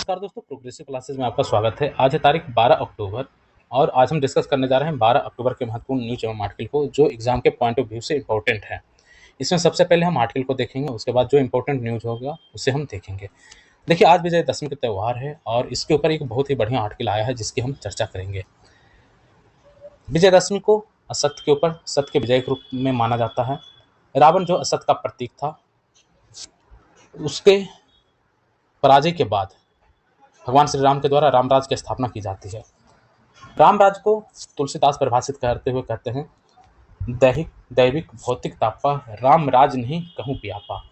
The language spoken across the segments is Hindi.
नमस्कार दोस्तों, प्रोग्रेसिव क्लासेस में आपका स्वागत है। आज है तारीख 12 अक्टूबर और आज हम डिस्कस करने जा रहे हैं 12 अक्टूबर के महत्वपूर्ण न्यूज एवं आर्टिकल को जो एग्जाम के पॉइंट ऑफ व्यू से इंपॉर्टेंट है। इसमें सबसे पहले हम आर्टिकल को देखेंगे, उसके बाद जो इंपॉर्टेंट न्यूज होगा उसे हम देखेंगे। देखिए, आज विजयदशमी का त्यौहार है और इसके ऊपर एक बहुत ही बढ़िया आर्टिकल आया है जिसकी हम चर्चा करेंगे। विजयदशमी को असत्य के ऊपर सत्य के विजय के रूप में माना जाता है। रावण जो असत्य का प्रतीक था, उसके पराजय के बाद भगवान श्री राम के द्वारा रामराज की स्थापना की जाती है। रामराज को तुलसीदास परिभाषित करते हुए कहते हैं, दैहिक दैविक भौतिक तापा रामराज नहीं कहूँ पियापा।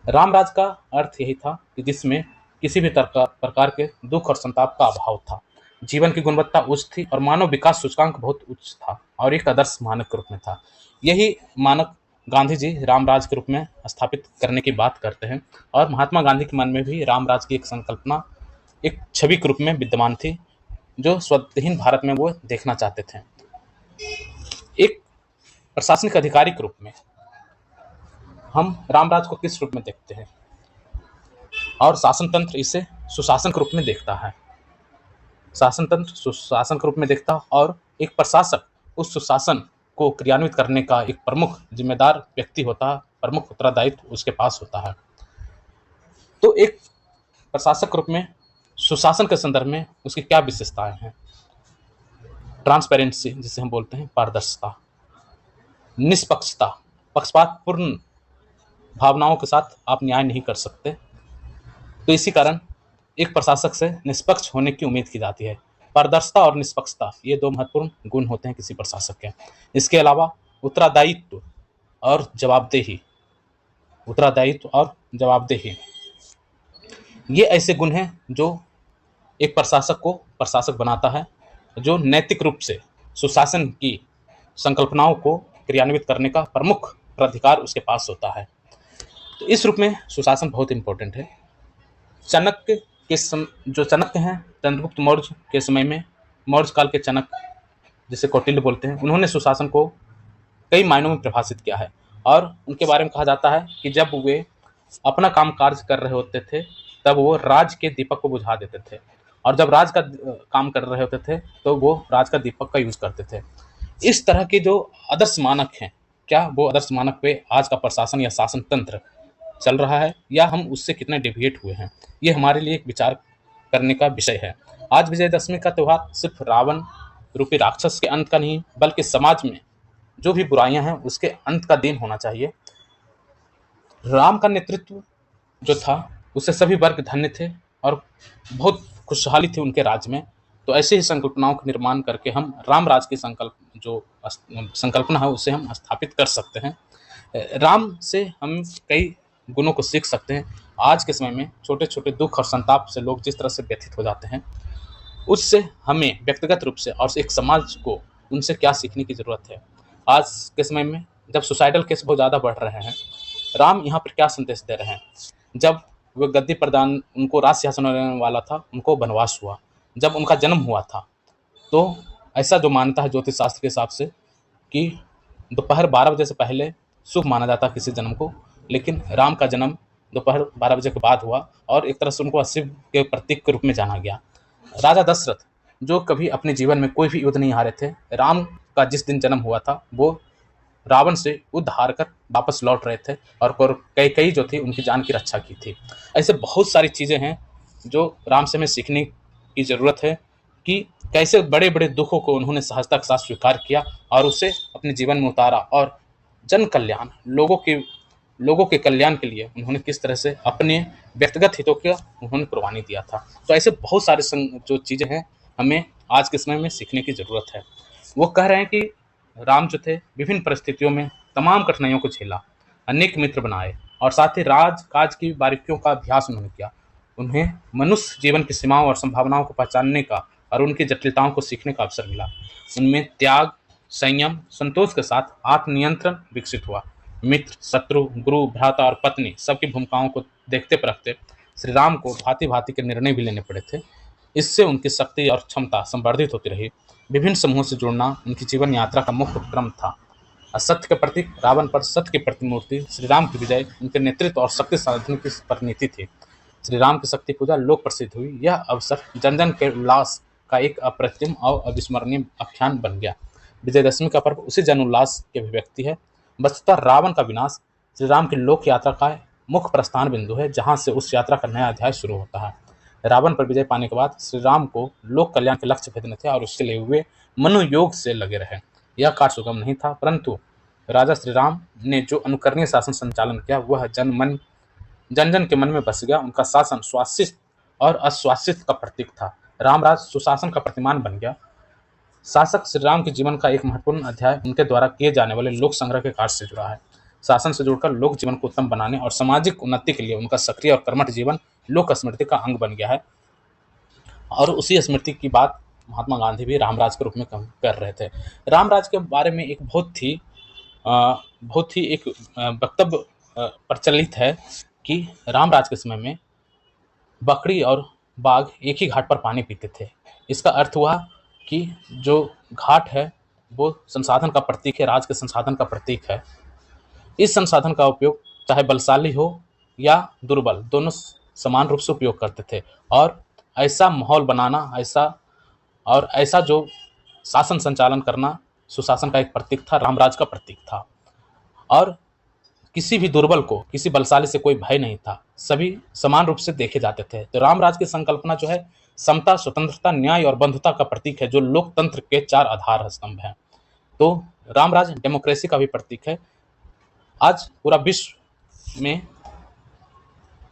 रामराज का अर्थ यही था कि जिसमें किसी भी प्रकार के दुख और संताप का अभाव था, जीवन की गुणवत्ता उच्च थी और मानव विकास सूचकांक बहुत उच्च था और एक आदर्श मानक के रूप में था। यही मानक गांधी जी रामराज के रूप में स्थापित करने की बात करते हैं और महात्मा गांधी के मन में भी रामराज की एक संकल्पना एक छवि के रूप में विद्यमान थी जो स्वतंत्र भारत में वो देखना चाहते थे। एक प्रशासनिक अधिकारी के रूप में हम रामराज को किस रूप में देखते हैं और शासन तंत्र इसे सुशासन के रूप में देखता है। शासन तंत्र सुशासन के रूप में देखता है और एक प्रशासक उस सुशासन को क्रियान्वित करने का एक प्रमुख जिम्मेदार व्यक्ति होता है, प्रमुख उत्तरदायित्व उसके पास होता है। तो एक प्रशासक के रूप में सुशासन के संदर्भ में उसकी क्या विशेषताएं हैं? ट्रांसपेरेंसी जिसे हम बोलते हैं, पारदर्शिता, निष्पक्षता, पक्षपातपूर्ण भावनाओं के साथ आप न्याय नहीं कर सकते, तो इसी कारण एक प्रशासक से निष्पक्ष होने की उम्मीद की जाती है। पारदर्शिता और निष्पक्षता ये दो महत्वपूर्ण गुण होते हैं किसी प्रशासक के। इसके अलावा उत्तरदायित्व और जवाबदेही, उत्तरदायित्व और जवाबदेही ये ऐसे गुण हैं जो एक प्रशासक को प्रशासक बनाता है, जो नैतिक रूप से सुशासन की संकल्पनाओं को क्रियान्वित करने का प्रमुख प्राधिकार उसके पास होता है। तो इस रूप में सुशासन बहुत इंपॉर्टेंट है। चाणक्य के जो चाणक्य हैं, चंद्रगुप्त मौर्य के समय में, मौर्य काल के चाणक्य जिसे कौटिल्य बोलते हैं, उन्होंने सुशासन को कई मायनों में परिभाषित किया है और उनके बारे में कहा जाता है कि जब वे अपना काम कार्य कर रहे होते थे तब वो राज के दीपक को बुझा देते थे और जब राज का काम कर रहे होते थे तो वो राज का दीपक का यूज करते थे। इस तरह के जो आदर्श मानक हैं, क्या वो आदर्श मानक पे आज का प्रशासन या शासन तंत्र चल रहा है या हम उससे कितने डेविएट हुए हैं, ये हमारे लिए एक विचार करने का विषय है। आज विजयदशमी का त्यौहार सिर्फ रावण रूपी राक्षस के अंत का नहीं, बल्कि समाज में जो भी बुराइयां हैं उसके अंत का दिन होना चाहिए। राम का नेतृत्व जो था उससे सभी वर्ग धन्य थे और बहुत खुशहाली थी उनके राज्य में। तो ऐसे ही संकल्पनाओं का निर्माण करके हम राम राज की संकल्पना है उसे हम स्थापित कर सकते हैं। राम से हम कई गुणों को सीख सकते हैं। आज के समय में छोटे छोटे दुख और संताप से लोग जिस तरह से व्यथित हो जाते हैं, उससे हमें व्यक्तिगत रूप से और एक समाज को उनसे क्या सीखने की ज़रूरत है। आज के समय में जब सुसाइडल केस बहुत ज़्यादा बढ़ रहे हैं, राम यहाँ पर क्या संदेश दे रहे हैं? जब वह गद्दी प्रदान उनको राज सिंहासन होने वाला था, उनको वनवास हुआ, जब उनका जन्म हुआ था, तो ऐसा जो मान्यता है ज्योतिष शास्त्र के हिसाब से कि दोपहर 12 बजे से पहले शुभ माना जाता किसी जन्म को, लेकिन राम का जन्म दोपहर 12 बजे के बाद हुआ और एक तरह से उनको शिव के प्रतीक के रूप में जाना गया। राजा दशरथ जो कभी अपने जीवन में कोई भी युद्ध नहीं हारे थे, राम का जिस दिन जन्म हुआ था वो रावण से युद्ध हार कर वापस लौट रहे थे और कई जो थी उनकी जान की रक्षा की थी। ऐसे बहुत सारी चीज़ें हैं जो राम से हमें सीखने की ज़रूरत है कि कैसे बड़े बड़े दुखों को उन्होंने सहजता के साथ स्वीकार किया और उसे अपने जीवन में उतारा और जन कल्याण, लोगों के कल्याण के लिए उन्होंने किस तरह से अपने व्यक्तिगत हितों का उन्होंने कुर्बानी दिया था। तो ऐसे बहुत सारे जो चीज़ें हैं हमें आज के समय में सीखने की ज़रूरत है। वो कह रहे हैं कि राम जो थे विभिन्न परिस्थितियों में तमाम कठिनाइयों को झेला, अनेक मित्र बनाए और साथ ही राज काज की बारीकियों का अभ्यास उन्होंने किया। उन्हें मनुष्य जीवन की सीमाओं और संभावनाओं को पहचानने का और उनकी जटिलताओं को सीखने का अवसर मिला। उनमें त्याग, संयम, संतोष के साथ आत्मनियंत्रण विकसित हुआ। मित्र, शत्रु, गुरु, भ्राता और पत्नी सबकी भूमिकाओं को देखते परखते श्री राम को भांति भांति के निर्णय भी लेने पड़े थे। इससे उनकी शक्ति और क्षमता संवर्धित होती रही। विभिन्न समूहों से जुड़ना उनकी जीवन यात्रा का मुख्य क्रम था। असत्य के प्रतीक रावण पर सत्य की प्रतिमूर्ति श्री राम की विजय उनके नेतृत्व और शक्ति साधन की परिणति थी। श्री राम की शक्ति पूजा लोक प्रसिद्ध हुई। यह अवसर जन जन के उल्लास का एक अप्रतिम और अविस्मरणीय आख्यान बन गया। विजयदशमी का पर्व उसी जन उल्लास की अभिव्यक्ति है। वस्तुतः रावण का विनाश श्री राम की लोक यात्रा का मुख्य प्रस्थान बिंदु है, जहां से उस यात्रा का नया अध्याय शुरू होता है। रावण पर विजय पाने के बाद श्री राम को लोक कल्याण के लक्ष्य भेदने थे और उसके लिए वे मनोयोग से लगे रहे। यह कार्य सुगम नहीं था, परंतु राजा श्री राम ने जो अनुकरणीय शासन संचालन किया वह जन जन के मन में बस गया। उनका शासन स्वासित और अश्वासित का प्रतीक था। रामराज सुशासन का प्रतिमान बन गया। शासक श्री राम के जीवन का एक महत्वपूर्ण अध्याय उनके द्वारा किए जाने वाले लोक संग्रह के कार्य से जुड़ा है। शासन से जुड़कर लोक जीवन को उत्तम बनाने और सामाजिक उन्नति के लिए उनका सक्रिय और कर्मठ जीवन लोक स्मृति का अंग बन गया है। और उसी स्मृति की बात महात्मा गांधी भी रामराज के रूप में कर रहे थे। रामराज के बारे में एक बहुत ही एक वक्तव्य प्रचलित है कि रामराज के समय में बकरी और बाघ एक ही घाट पर पानी पीते थे। इसका अर्थ हुआ कि जो घाट है वो संसाधन का प्रतीक है, राज के संसाधन का प्रतीक है। इस संसाधन का उपयोग चाहे बलशाली हो या दुर्बल, दोनों समान रूप से उपयोग करते थे। और ऐसा माहौल बनाना, ऐसा जो शासन संचालन करना सुशासन का एक प्रतीक था, रामराज का प्रतीक था। और किसी भी दुर्बल को किसी बलशाली से कोई भय नहीं था, सभी समान रूप से देखे जाते थे। तो रामराज की संकल्पना जो है समता, स्वतंत्रता, न्याय और बंधुता का प्रतीक है, जो लोकतंत्र के 4 आधार स्तंभ हैं। तो रामराज डेमोक्रेसी का भी प्रतीक है। आज पूरा विश्व में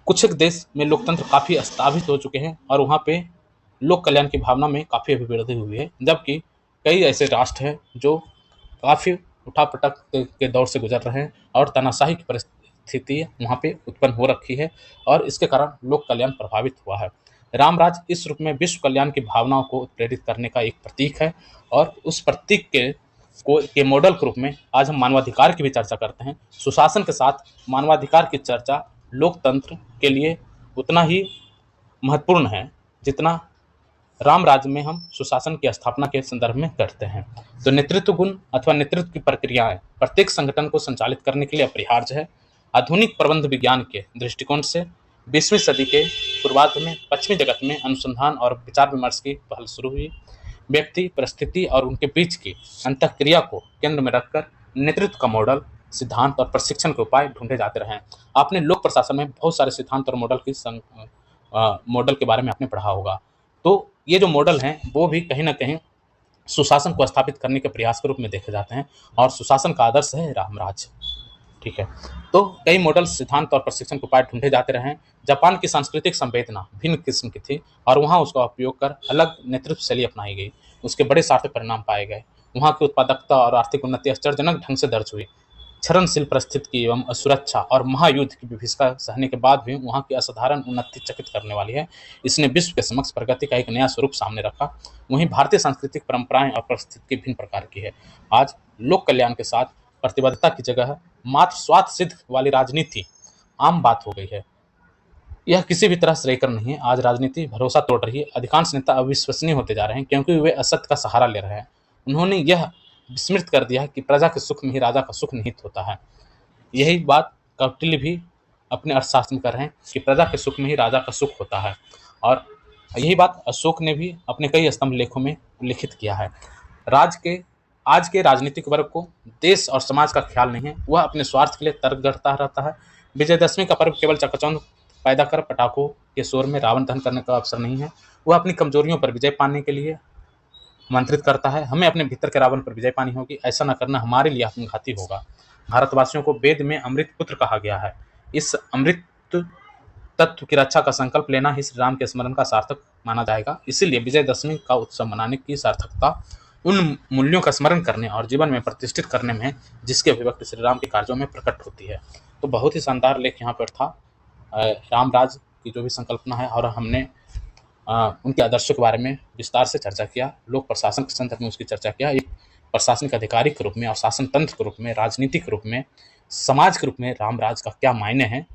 कुछ एक देश में लोकतंत्र काफ़ी स्थापित हो चुके हैं और वहाँ पे लोक कल्याण की भावना में काफ़ी अभिवृद्धि हुई है, जबकि कई ऐसे राष्ट्र हैं जो काफ़ी उठापटक के दौर से गुजर रहे हैं और तानाशाही की परिस्थिति वहाँ पे उत्पन्न हो रखी है और इसके कारण लोक कल्याण प्रभावित हुआ है। रामराज इस रूप में विश्व कल्याण की भावनाओं को उत्प्रेरित करने का एक प्रतीक है और उस प्रतीक के मॉडल के रूप में आज हम मानवाधिकार की भी चर्चा करते हैं। सुशासन के साथ मानवाधिकार की चर्चा लोकतंत्र के लिए उतना ही महत्वपूर्ण है जितना रामराज में हम सुशासन की स्थापना के संदर्भ में करते हैं। तो नेतृत्व गुण अथवा नेतृत्व की प्रक्रियाएं प्रत्येक संगठन को संचालित करने के लिए अपरिहार्य है। आधुनिक प्रबंध विज्ञान के दृष्टिकोण से 20वीं सदी के पूर्वार्ध में पश्चिमी जगत में अनुसंधान और विचार विमर्श की पहल शुरू हुई। व्यक्ति, परिस्थिति और उनके बीच की अंतःक्रिया को केंद्र में रखकर नेतृत्व का मॉडल, सिद्धांत और प्रशिक्षण के उपाय ढूंढे जाते रहे। आपने लोक प्रशासन में बहुत सारे सिद्धांत और मॉडल के बारे में आपने पढ़ा होगा। तो ये जो मॉडल हैं वो भी कहीं ना कहीं सुशासन को स्थापित करने के प्रयास के रूप में देखे जाते हैं और सुशासन का आदर्श है रामराज। ठीक है, तो कई मॉडल, सिद्धांत और प्रशिक्षण के उपाय ढूंढे जाते रहे। जापान की सांस्कृतिक संवेदना भिन्न किस्म की थी और वहाँ उसका उपयोग कर अलग नेतृत्व शैली अपनाई गई। उसके बड़े सार्थक परिणाम पाए गए। वहाँ की उत्पादकता और आर्थिक उन्नति आश्चर्यजनक ढंग से दर्ज हुई। क्षरणशील परिस्थिति एवं असुरक्षा और महायुद्ध की विभीषिका सहने के बाद भी वहाँ की असाधारण उन्नति चकित करने वाली है। इसने विश्व के समक्ष प्रगति का एक नया स्वरूप सामने रखा। वहीं भारतीय सांस्कृतिक परंपराएं और परिस्थिति भिन्न प्रकार की है। आज लोक कल्याण के साथ प्रतिबद्धता की जगह मात्र स्वार्थ सिद्ध वाली राजनीति आम बात हो गई है। यह किसी भी तरह श्रेयकर नहीं है। आज राजनीति भरोसा तोड़ रही है। अधिकांश नेता अविश्वसनीय होते जा रहे हैं क्योंकि वे असत्य का सहारा ले रहे हैं। उन्होंने यह विस्मृत कर दिया है कि प्रजा के सुख में ही राजा का सुख निहित होता है। यही बात कौटिल्य भी अपने अर्थशास्त्र में कर रहे हैं कि प्रजा के सुख में ही राजा का सुख होता है। और यही बात अशोक ने भी अपने कई स्तंभ लेखों में उल्लिखित किया है। आज के राजनीतिक वर्ग को देश और समाज का ख्याल नहीं है। वह अपने स्वार्थ के लिए तर्क गढ़ता रहता है। विजयदशमी का पर्व केवल चकाचौंध पैदा कर पटाखों के शोर में रावण दहन करने का अवसर नहीं है। वह अपनी कमजोरियों पर विजय पाने के लिए आमंत्रित करता है। हमें अपने भीतर के रावण पर विजय पानी होगी। ऐसा न करना हमारे लिए आत्मघाती होगा। भारतवासियों को वेद में अमृत पुत्र कहा गया है। इस अमृत तत्व की रक्षा का संकल्प लेना ही श्री राम के स्मरण का सार्थक माना जाएगा। इसीलिए विजयदशमी का उत्सव मनाने की सार्थकता उन मूल्यों का स्मरण करने और जीवन में प्रतिष्ठित करने में जिसकी अभिव्यक्ति श्री राम के कार्यों में प्रकट होती है। तो बहुत ही शानदार लेख यहाँ पर था। रामराज की जो भी संकल्पना है और हमने उनके आदर्शों के बारे में विस्तार से चर्चा किया। लोक प्रशासन के संदर्भ में उसकी चर्चा किया। एक प्रशासनिक अधिकारी के रूप में और शासन तंत्र के रूप में, राजनीतिक रूप में, समाज के रूप में रामराज का क्या मायने हैं,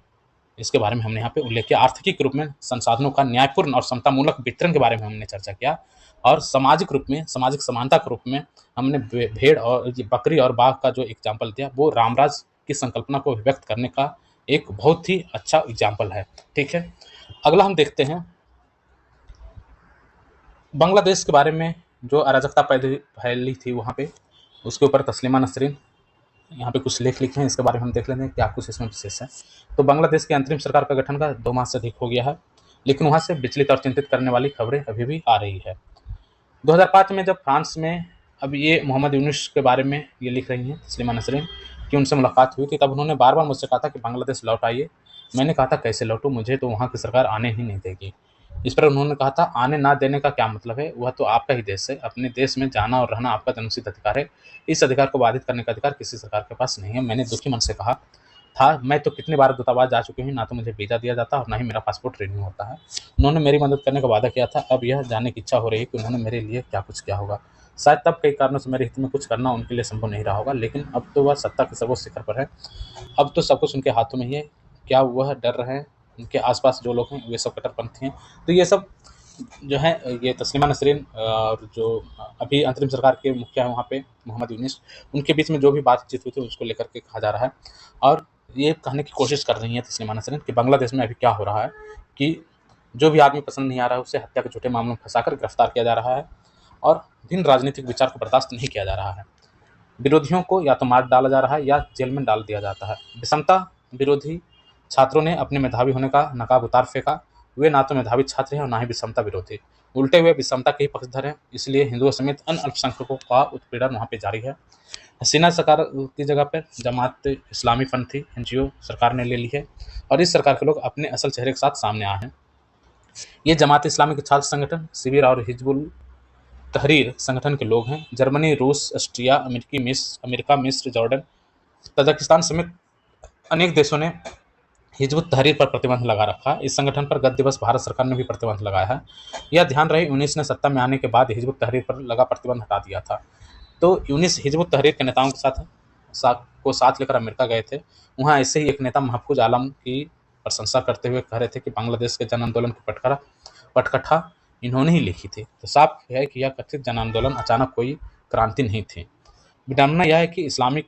इसके बारे में हमने यहाँ पे उल्लेख किया। आर्थिक के रूप में संसाधनों का न्यायपूर्ण और समतामूलक वितरण के बारे में हमने चर्चा किया। और सामाजिक रूप में, सामाजिक समानता के रूप में हमने भेड़ और बकरी और बाघ का जो एग्जाम्पल दिया वो रामराज की संकल्पना को व्यक्त करने का एक बहुत ही अच्छा एग्जाम्पल है। ठीक है, अगला हम देखते हैं बांग्लादेश के बारे में, जो अराजकता फैली थी वहाँ पे, उसके ऊपर तस्लीमा नसरीन यहाँ पे कुछ लेख लिखे हैं, इसके बारे में हम देख लेते हैं क्या कुछ इसमें विशेष है। तो बांग्लादेश की अंतरिम सरकार का गठन का 2 माह से अधिक हो गया है, लेकिन वहाँ से विचलित और चिंतित करने वाली खबरें अभी भी आ रही है। 2005 में जब फ्रांस में, अब ये मोहम्मद यूनुस के बारे में ये लिख रही हैं तस्लीमा नसरीन कि उनसे मुलाकात हुई थी, तब उन्होंने बार बार मुझसे कहा था कि बांग्लादेश लौट आइए। मैंने कहा था कैसे लौटूं, मुझे तो वहाँ की सरकार आने ही नहीं देगी। इस पर उन्होंने कहा था आने ना देने का क्या मतलब है, वह तो आपका ही देश है, अपने देश में जाना और रहना आपका जन्मसिद्ध अधिकार है, इस अधिकार को बाधित करने का अधिकार किसी सरकार के पास नहीं है। मैंने दुखी मन से कहा था, मैं तो कितनी बार दूतावास जा चुकी हूँ, ना तो मुझे वीज़ा दिया जाता और ना ही मेरा पासपोर्ट रिन्यू होता है। उन्होंने मेरी मदद करने का वादा किया था, अब यह जानने की इच्छा हो रही है कि उन्होंने मेरे लिए क्या कुछ किया होगा। शायद तब कई कारणों से मेरे हित में कुछ करना उनके लिए संभव नहीं रहा होगा, लेकिन अब तो वह सत्ता के सर्वोच्च शिखर पर है, अब तो सब कुछ उनके हाथों में ही है। क्या वह डर रहे हैं, उनके आसपास जो लोग हैं वे सब कट्टरपंथी हैं। तो ये सब जो है, ये तस्लीमा नसरीन और जो अभी अंतरिम सरकार के मुखिया हैं वहाँ पे मोहम्मद यूनिस, उनके बीच में जो भी बातचीत हुई थी उसको लेकर के कहा जा रहा है। और ये कहने की कोशिश कर रही हैं तस्लीमा नसरीन कि बांग्लादेश में अभी क्या हो रहा है कि जो भी आदमी पसंद नहीं आ रहा है उसे हत्या के झूठे मामलों में फंसाकर गिरफ्तार किया जा रहा है और भिन्न राजनीतिक विचार को बर्दाश्त नहीं किया जा रहा है। विरोधियों को या तो मार डाला जा रहा है या जेल में डाल दिया जाता है। विषमता विरोधी छात्रों ने अपने मेधावी होने का नकाब उतार फेंका। वे ना तो मेधावी छात्र हैं और ना ही विषमता विरोधी, उल्टे हुए विषमता के ही पक्षधर हैं। इसलिए हिंदुओं समेत अन्य अल्पसंख्यकों का उत्पीड़न वहाँ पे जारी है। हसीना सरकार की जगह पर जमात इस्लामी पंथी एनजीओ सरकार ने ले ली है और इस सरकार के लोग अपने असल चेहरे के साथ सामने आए हैं। ये जमात इस्लामी के छात्र संगठन शिविर और हिजबुल तहरीर संगठन के लोग हैं। जर्मनी, रूस, ऑस्ट्रिया, अमेरिका, मिस्र, जॉर्डन, तजाकिस्तान समेत अनेक देशों ने हिजबुत तहरीर पर प्रतिबंध लगा रखा। इस संगठन पर गत दिवस भारत सरकार ने भी प्रतिबंध लगाया है। यह ध्यान रहे, यूनिस ने सत्ता में आने के बाद हिजबुत तहरीर पर लगा प्रतिबंध हटा दिया था। तो यूनिस हिजबुत तहरीर के नेताओं के साथ लेकर अमेरिका गए थे। वहाँ ऐसे ही एक नेता महफूज आलम की प्रशंसा करते हुए कह रहे थे कि बांग्लादेश के जन आंदोलन की पटकथा इन्होंने ही लिखी थी। तो साफ है कि यह कथित जन आंदोलन अचानक कोई क्रांति नहीं थी। विडंबना यह है कि इस्लामिक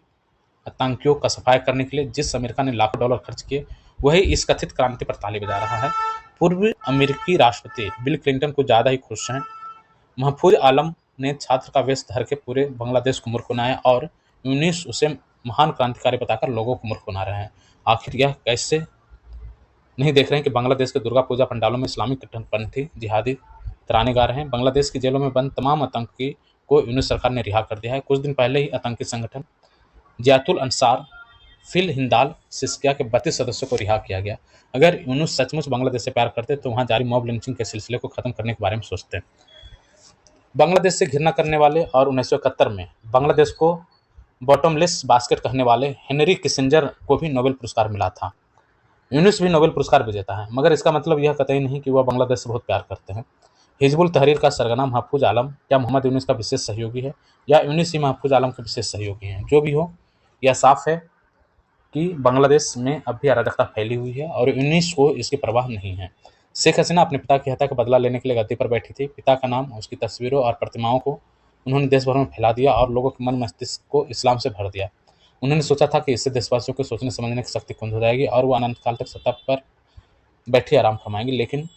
आतंकियों का सफाया करने के लिए जिस अमेरिका ने लाखों डॉलर खर्च किए, वही इस कथित क्रांति पर ताली बजा रहा है। पूर्व अमेरिकी राष्ट्रपति बिल क्लिंटन को ज़्यादा ही खुश हैं। महफूज आलम ने छात्र का वेश धर के पूरे बांग्लादेश को मूर्ख बनाया और यूनिस उसे महान क्रांतिकारी बताकर लोगों को मूर्ख बना रहे हैं। आखिर यह कैसे नहीं देख रहे हैं कि बांग्लादेश के दुर्गा पूजा पंडालों में इस्लामिक कट्टरपंथी जिहादी तराने गा रहे हैं। बांग्लादेश की जेलों में बंद तमाम आतंकी को यूनिस सरकार ने रिहा कर दिया है। कुछ दिन पहले ही आतंकी संगठन जियातुल अंसार फिल हिंदाल सिस्किया के 32 सदस्यों को रिहा किया गया। अगर यूनुस सचमुच बांग्लादेश से प्यार करते तो वहां जारी मॉब लिंचिंग के सिलसिले को खत्म करने के बारे में सोचते। बांग्लादेश से घृणा करने वाले और 1971 में बांग्लादेश को बॉटमलेस बास्केट कहने वाले हेनरी किसिंजर को भी नोबेल पुरस्कार मिला था। यूनुस भी नोबेल पुरस्कार विजेता है, मगर इसका मतलब यह कतई नहीं कि वह बांग्लादेश से बहुत प्यार करते हैं। हिजबुल तहरीर का सरगना महफूज आलम क्या मोहम्मद यूनुस का विशेष सहयोगी है या यूनुस ही महफूज आलम के विशेष सहयोगी हैं? जो भी हो, यह साफ है कि बांग्लादेश में अब भी अराजकता फैली हुई है और यूनुस को इसकी परवाह नहीं है। शेख हसीना अपने पिता की हत्या का बदला लेने के लिए गद्दी पर बैठी थी। पिता का नाम, उसकी तस्वीरों और प्रतिमाओं को उन्होंने देश भर में फैला दिया और लोगों के मन मस्तिष्क को इस्लाम से भर दिया। उन्होंने सोचा था कि इससे देशवासियों को सोचने समझने की शक्ति कुंद हो जाएगी और वो अनंत काल तक सत्ता पर बैठे आराम फरमाएंगे, लेकिन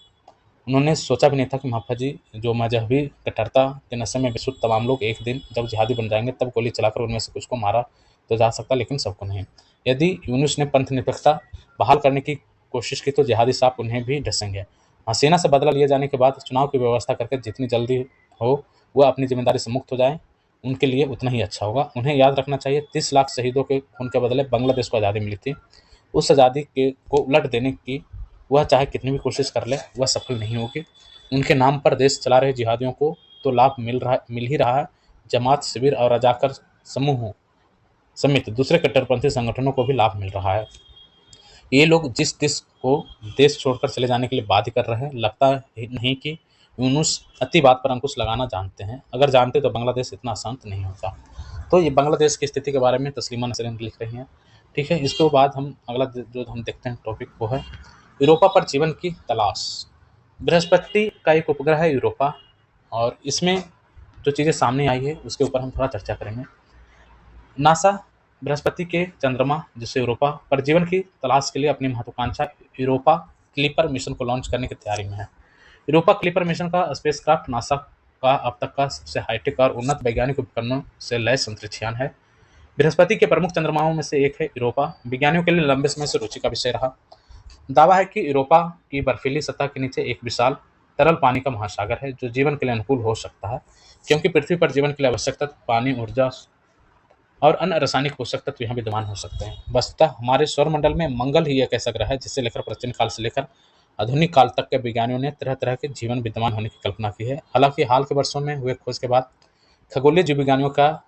उन्होंने सोचा भी नहीं था कि महाफा जी जो मजहबी कट्टरता के नशे में बेसुध तमाम लोग एक दिन जब जिहादी बन जाएंगे तब गोली चलाकर उनमें से कुछ को मारा तो जा सकता, लेकिन सबको नहीं। यदि यूनुस ने पंथ निरपेक्षता बहाल करने की कोशिश की तो जिहादी सांप उन्हें भी डसेंगे। हसीना से बदला लिए जाने के बाद चुनाव की व्यवस्था करके जितनी जल्दी हो वह अपनी जिम्मेदारी से मुक्त हो जाए, उनके लिए उतना ही अच्छा होगा। उन्हें याद रखना चाहिए 30 लाख शहीदों के खून के बदले बांग्लादेश को आज़ादी मिली थी। उस आज़ादी को उलट देने की वह चाहे कितनी भी कोशिश कर ले वह सफल नहीं होगी। उनके नाम पर देश चला रहे जिहादियों को तो लाभ मिल ही रहा है। जमात, शिविर और रजाकर समूहों समेत दूसरे कट्टरपंथी संगठनों को भी लाभ मिल रहा है। ये लोग जिस देश को देश छोड़कर चले जाने के लिए बाध्य कर रहे हैं, लगता नहीं कि यूनुस अति बात पर अंकुश लगाना जानते हैं। अगर जानते तो बांग्लादेश इतना शांत नहीं होता। तो ये बांग्लादेश की स्थिति के बारे में तस्लीमा नसरीन लिख रही हैं। ठीक है, इसके बाद हम अगला जो हम देखते हैं टॉपिक वो है यूरोपा पर जीवन की तलाश। बृहस्पति का एक उपग्रह है यूरोपा, और इसमें जो चीज़ें सामने आई है उसके ऊपर हम थोड़ा चर्चा करेंगे। नासा बृहस्पति के चंद्रमा जिसे यूरोपा पर जीवन की तलाश के लिए अपनी महत्वाकांक्षा यूरोपा क्लिपर मिशन को लॉन्च करने की तैयारी में है। यूरोपा क्लिपर मिशन का स्पेसक्राफ्ट नासा का अब तक का सबसे हाईटेक और उन्नत वैज्ञानिक उपकरणों से लैस अंतरिक्ष यान है। बृहस्पति के प्रमुख चंद्रमाओं में से एक है यूरोपा। विज्ञानियों के लिए लंबे समय से रुचि का विषय रहा। दावा है कि यूरोपा की बर्फीली सतह के नीचे एक विशाल तरल पानी का महासागर है जो जीवन के लिए अनुकूल हो सकता है, क्योंकि पृथ्वी पर जीवन के लिए आवश्यक तत्व पानी, ऊर्जा और अन्य रासायनिक पोषक तत्व यहाँ विद्यमान हो सकते हैं। वस्तुतः हमारे सौरमंडल में मंगल ही एक ऐसा ग्रह है जिसे लेकर प्राचीन काल से लेकर आधुनिक काल तक के विज्ञानियों ने तरह तरह के जीवन विद्यमान होने की कल्पना की है। हालांकि हाल के वर्षों में हुए खोज के बाद खगोलीय जीव विज्ञानियों का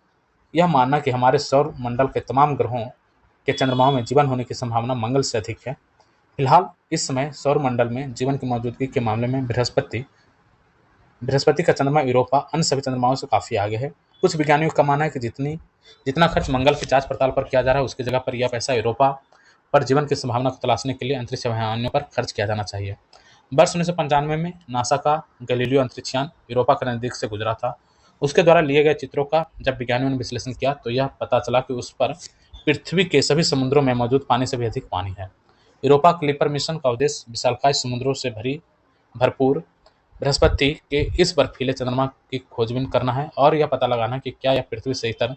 यह मानना कि हमारे सौर मंडल के तमाम ग्रहों के चंद्रमाओं में जीवन होने की संभावना मंगल से अधिक है। फिलहाल इस समय सौर मंडल में जीवन की मौजूदगी के मामले में बृहस्पति का चंद्रमा यूरोपा अन्य सभी चंद्रमाओं से काफी आगे है। कुछ वैज्ञानिकों का मानना है कि जितना खर्च मंगल की जांच पड़ताल पर किया जा रहा है, उसकी जगह पर यह पैसा यूरोपा पर जीवन की संभावना को तलाशने के लिए अंतरिक्ष वाहिनियों पर खर्च किया जाना चाहिए। वर्ष 1995 में नासा का गैलीलियो अंतरिक्षयान यूरोपा के नजदीक से गुजरा था। उसके द्वारा लिए गए चित्रों का जब विज्ञानियों ने विश्लेषण किया तो यह पता चला कि उस पर पृथ्वी के सभी समुद्रों में मौजूद पानी से भी अधिक पानी है। यूरोपा क्लिपर मिशन का उद्देश्य विशालकाय समुद्रों से भरपूर बृहस्पति के इस बर्फीले चंद्रमा की खोजबीन करना है और यह पता लगाना है कि क्या यह पृथ्वी से इतर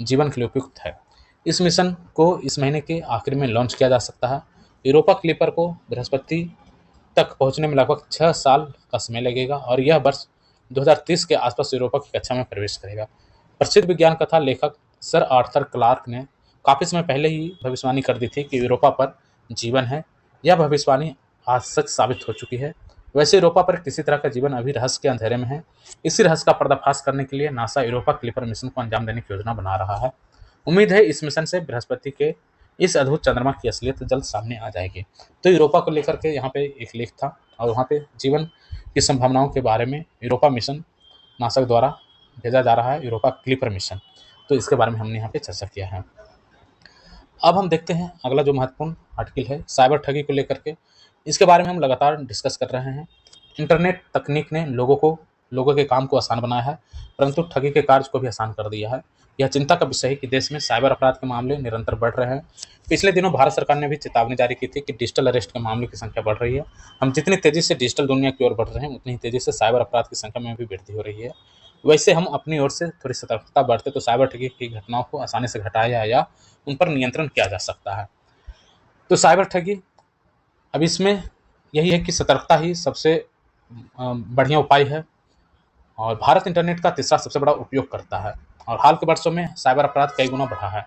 जीवन के लिए उपयुक्त है। इस मिशन को इस महीने के आखिर में लॉन्च किया जा सकता है। यूरोपा क्लिपर को बृहस्पति तक पहुंचने में लगभग 6 साल का समय लगेगा और यह वर्ष 2030 के आसपास यूरोपा की कक्षा में प्रवेश करेगा। प्रसिद्ध विज्ञान कथा लेखक सर आर्थर क्लार्क ने काफी समय पहले ही भविष्यवाणी कर दी थी कि यूरोपा पर जीवन है। यह भविष्यवाणी आज सच साबित हो चुकी है। वैसे यूरोपा पर किसी तरह का जीवन अभी रहस्य के अंधेरे में है। इसी रहस्य का पर्दाफाश करने के लिए नासा यूरोपा क्लिपर मिशन को अंजाम देने की योजना बना रहा है। उम्मीद है इस मिशन से बृहस्पति के इस अद्भुत चंद्रमा की असलियत जल्द सामने आ जाएगी। तो यूरोपा को लेकर के यहाँ पे एक लेख था और वहाँ पे जीवन की संभावनाओं के बारे में यूरोपा मिशन नासा द्वारा भेजा जा रहा है, यूरोपा क्लिपर मिशन। तो इसके बारे में हमने यहाँ पे चर्चा किया है। अब हम देखते हैं अगला जो महत्वपूर्ण आर्टिकल है साइबर ठगी को लेकर के। इसके बारे में हम लगातार डिस्कस कर रहे हैं। इंटरनेट तकनीक ने लोगों के काम को आसान बनाया है, परंतु ठगी के कार्य को भी आसान कर दिया है। यह चिंता का विषय है कि देश में साइबर अपराध के मामले निरंतर बढ़ रहे हैं। पिछले दिनों भारत सरकार ने भी चेतावनी जारी की थी कि डिजिटल अरेस्ट के मामलों की संख्या बढ़ रही है। हम जितनी तेजी से डिजिटल दुनिया की ओर बढ़ रहे हैं, उतनी ही तेजी से साइबर अपराध की संख्या में भी वृद्धि हो रही है। वैसे हम अपनी ओर से थोड़ी सतर्कता बरते तो साइबर ठगी की घटनाओं को आसानी से घटाया या उन पर नियंत्रण किया जा सकता है। तो साइबर ठगी, अब इसमें यही है कि सतर्कता ही सबसे बढ़िया उपाय है और भारत इंटरनेट का तीसरा सबसे बड़ा उपयोग करता है और हाल के वर्षों में साइबर अपराध कई गुना बढ़ा है।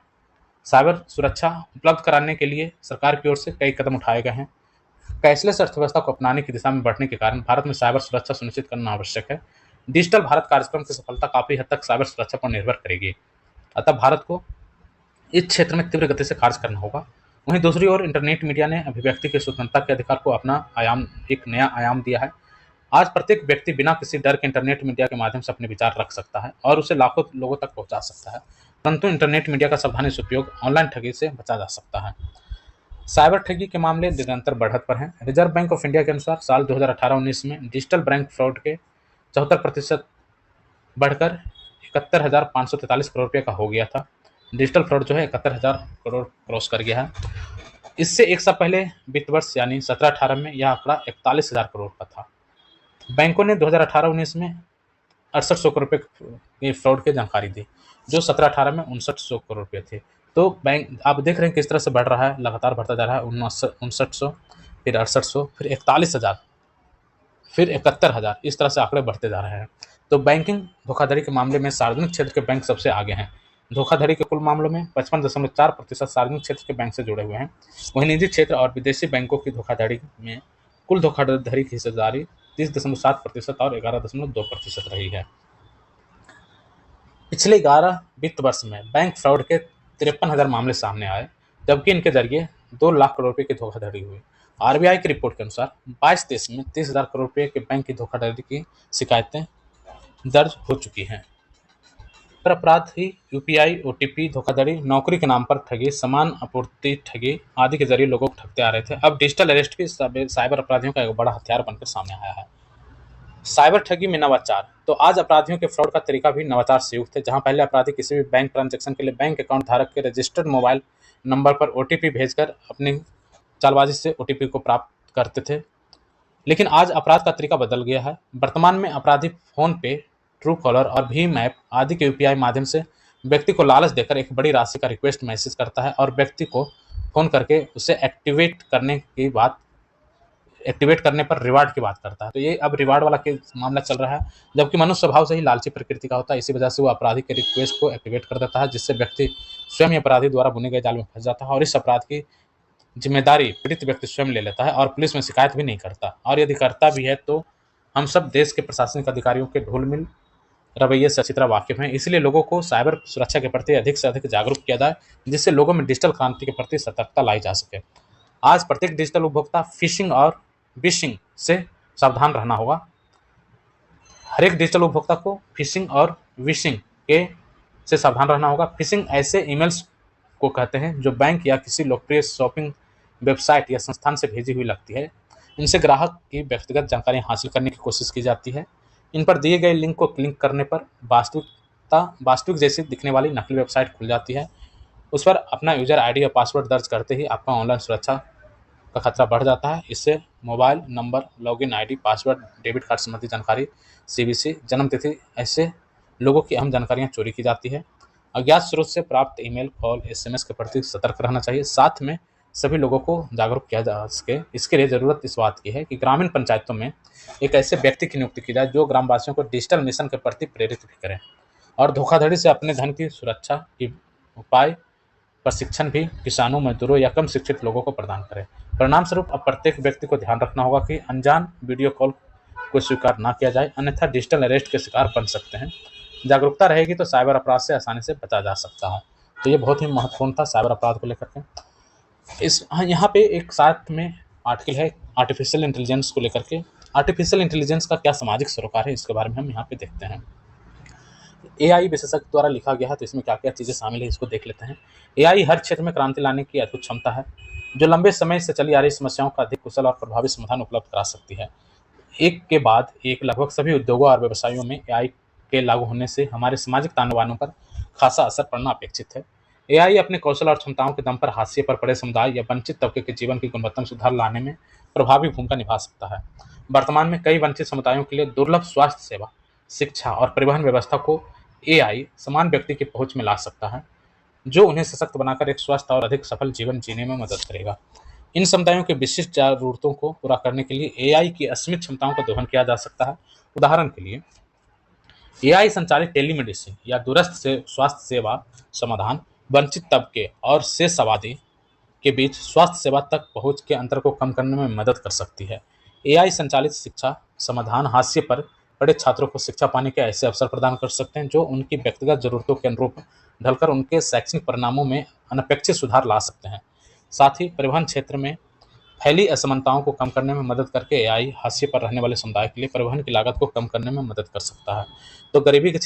साइबर सुरक्षा उपलब्ध कराने के लिए सरकार की ओर से कई कदम उठाए गए हैं। कैशलेस अर्थव्यवस्था को अपनाने की दिशा में बढ़ने के कारण भारत में साइबर सुरक्षा सुनिश्चित करना आवश्यक है। डिजिटल भारत कार्यक्रम की सफलता काफी हद तक साइबर सुरक्षा पर निर्भर करेगी, अतः भारत को इस क्षेत्र में तीव्र गति से कार्य करना होगा। वहीं दूसरी ओर इंटरनेट मीडिया ने अभिव्यक्ति की स्वतंत्रता के अधिकार को अपना एक नया आयाम दिया है। आज प्रत्येक व्यक्ति बिना किसी डर के इंटरनेट मीडिया के माध्यम से अपने विचार रख सकता है और उसे लाखों लोगों तक पहुंचा सकता है, परंतु इंटरनेट मीडिया का सावधानी से उपयोग ऑनलाइन ठगी से बचा जा सकता है। साइबर ठगी के मामले निरंतर बढ़त पर हैं। रिजर्व बैंक ऑफ इंडिया के अनुसार साल 2018-19 में डिजिटल बैंक फ्रॉड के 74% बढ़कर 71,543 करोड़ रुपये का हो गया था। डिजिटल फ्रॉड जो है 71,000 करोड़ क्रॉस कर गया है। इससे एक साल पहले वित्त वर्ष यानी 17-18 में यह आंकड़ा 41,000 करोड़ का था। बैंकों ने 2018-19 में 6800 करोड़ रुपये की फ्रॉड की जानकारी दी, जो 17-18 में 5900 करोड़ रुपये थे। तो बैंक आप देख रहे हैं किस तरह से बढ़ रहा है, लगातार बढ़ता जा रहा है। 5900, फिर 6800, फिर 41,000, फिर 71,000, इस तरह से आंकड़े बढ़ते जा रहे हैं। तो बैंकिंग धोखाधड़ी के मामले में सार्वजनिक क्षेत्र के बैंक सबसे आगे हैं। धोखाधड़ी के कुल मामलों में 55.4% सार्वजनिक क्षेत्र के बैंक से जुड़े हुए हैं। वहीं निजी क्षेत्र और विदेशी बैंकों की धोखाधड़ी में कुल धोखाधड़ी की हिस्सेदारी 30.7% और 11.2% रही है। पिछले 11 वित्त वर्ष में बैंक फ्रॉड के 53,000 मामले सामने आए, जबकि इनके जरिए 2 लाख करोड़ रुपये की धोखाधड़ी हुई। आरबीआई की रिपोर्ट के अनुसार 22 देश में 30,000 करोड़ रुपये के बैंक की धोखाधड़ी की शिकायतें दर्ज हो चुकी हैं। पर अपराध ही यूपीआई, ओटीपी धोखाधड़ी, नौकरी के नाम पर ठगी, सामान आपूर्ति ठगी आदि के जरिए लोगों को ठगते आ रहे थे। अब डिजिटल अरेस्ट भी साइबर अपराधियों का एक बड़ा हथियार बनकर सामने आया है। साइबर ठगी में नवाचार, तो आज अपराधियों के फ्रॉड का तरीका भी नवाचार से युक्त है। जहां पहले अपराधी किसी भी बैंक ट्रांजैक्शन के लिए बैंक अकाउंट धारक के रजिस्टर्ड मोबाइल नंबर पर ओटीपी भेजकर अपनी चालबाजी से ओटीपी को प्राप्त करते थे, लेकिन आज अपराध का तरीका बदल गया है। वर्तमान में अपराधी फोन पे, ट्रू कॉलर और भीम ऐप आदि के यूपीआई माध्यम से व्यक्ति को लालच देकर एक बड़ी राशि का रिक्वेस्ट मैसेज करता है और व्यक्ति को फोन करके उसे एक्टिवेट करने पर रिवार्ड की बात करता है। तो ये अब रिवार्ड वाला केस मामला चल रहा है, जबकि मनुष्य स्वभाव से ही लालची प्रकृति का होता है। इसी वजह से वो अपराधी के रिक्वेस्ट को एक्टिवेट कर देता है, जिससे व्यक्ति स्वयं ही अपराधी द्वारा बुने गए जाल में फंस जाता है और इस अपराध की जिम्मेदारी पीड़ित व्यक्ति स्वयं ले लेता है और पुलिस में शिकायत भी नहीं करता। और यदि करता भी है तो हम सब देश के प्रशासनिक अधिकारियों के ढोलमिल रवैये से अच्छी तरह वाकिफ हैं। इसलिए लोगों को साइबर सुरक्षा के प्रति अधिक से अधिक जागरूक किया जाए, जिससे लोगों में डिजिटल क्रांति के प्रति सतर्कता लाई जा सके। आज प्रत्येक डिजिटल उपभोक्ता फिशिंग और विशिंग से सावधान रहना होगा। हर एक डिजिटल उपभोक्ता को फिशिंग और विशिंग के से सावधान रहना होगा। फिशिंग ऐसे ईमेल्स को कहते हैं जो बैंक या किसी लोकप्रिय शॉपिंग वेबसाइट या संस्थान से भेजी हुई लगती है। इनसे ग्राहक की व्यक्तिगत जानकारी हासिल करने की कोशिश की जाती है। इन पर दिए गए लिंक को क्लिक करने पर वास्तविक जैसी दिखने वाली नकली वेबसाइट खुल जाती है। उस पर अपना यूजर आईडी और पासवर्ड दर्ज करते ही आपका ऑनलाइन सुरक्षा का खतरा बढ़ जाता है। इससे mobile number, login ID, password, debit card संबंधी जानकारी, सीवीसी, जन्म तिथि ऐसे लोगों की अहम जानकारियां चोरी की जाती है। अज्ञात स्रोत से प्राप्त ईमेल, कॉल, एसएमएस के प्रति सतर्क रहना चाहिए। साथ में सभी लोगों को जागरूक किया जा सके, इसके लिए ज़रूरत इस बात की है कि ग्रामीण पंचायतों में एक ऐसे व्यक्ति की नियुक्ति की जाए जो ग्रामवासियों को डिजिटल मिशन के प्रति प्रेरित भी करें और धोखाधड़ी से अपने धन की सुरक्षा की उपाय प्रशिक्षण भी किसानों, मजदूरों या कम शिक्षित लोगों को प्रदान करें। परिणाम स्वरूप अब प्रत्येक व्यक्ति को ध्यान रखना होगा कि अनजान वीडियो कॉल को स्वीकार न किया जाए, अन्यथा डिजिटल अरेस्ट के शिकार बन सकते हैं। जागरूकता रहेगी तो साइबर अपराध से आसानी से बचा जा सकता है। तो ये बहुत ही महत्वपूर्ण था साइबर अपराध को लेकर के। यहाँ पे एक साथ में आर्टिकल है आर्टिफिशियल इंटेलिजेंस को लेकर के। आर्टिफिशियल इंटेलिजेंस का क्या सामाजिक सरोकार है, इसके बारे में हम यहाँ पे देखते हैं। एआई विशेषज्ञ द्वारा लिखा गया है, तो इसमें क्या क्या चीज़ें शामिल है इसको देख लेते हैं। एआई हर क्षेत्र में क्रांति लाने की अद्भुत क्षमता है, जो लंबे समय से चली आ रही समस्याओं का अधिक कुशल और प्रभावी समाधान उपलब्ध करा सकती है। एक के बाद एक लगभग सभी उद्योगों और व्यवसायों में एआई के लागू होने से हमारे सामाजिक ताने-बानों पर खासा असर पड़ना अपेक्षित है। एआई अपने कौशल और क्षमताओं के दम पर हाशिए पर पड़े समुदाय या वंचित तबके के जीवन की गुणवत्ता में सुधार लाने में प्रभावी भूमिका निभा सकता है। वर्तमान में कई वंचित समुदायों के लिए दुर्लभ स्वास्थ्य सेवा, शिक्षा और परिवहन व्यवस्था को एआई समान व्यक्ति की पहुंच में ला सकता है, जो उन्हें सशक्त बनाकर एक स्वस्थ और अधिक सफल जीवन जीने में मदद करेगा। इन समुदायों के विशिष्ट जरूरतों को पूरा करने के लिए एआई की असीमित क्षमताओं का दोहन किया जा सकता है। उदाहरण के लिए एआई संचालित टेलीमेडिसिन या दूरस्थ से स्वास्थ्य सेवा समाधान वंचित तबके और शेष आबादी के बीच स्वास्थ्य सेवा तक पहुंच के अंतर को कम करने में मदद कर सकती है। एआई संचालित शिक्षा समाधान हाशिए पर पड़े छात्रों को शिक्षा पाने के ऐसे अवसर प्रदान कर सकते हैं जो उनकी व्यक्तिगत जरूरतों के अनुरूप ढलकर उनके शैक्षणिक परिणामों में अनपेक्षित सुधार ला सकते हैं। साथ ही परिवहन क्षेत्र में फैली असमानताओं को कम करने में मदद करके एआई हाशिए पर रहने वाले समुदाय के लिए परिवहन की लागत को कम करने में मदद कर सकता है। तो गरीबी के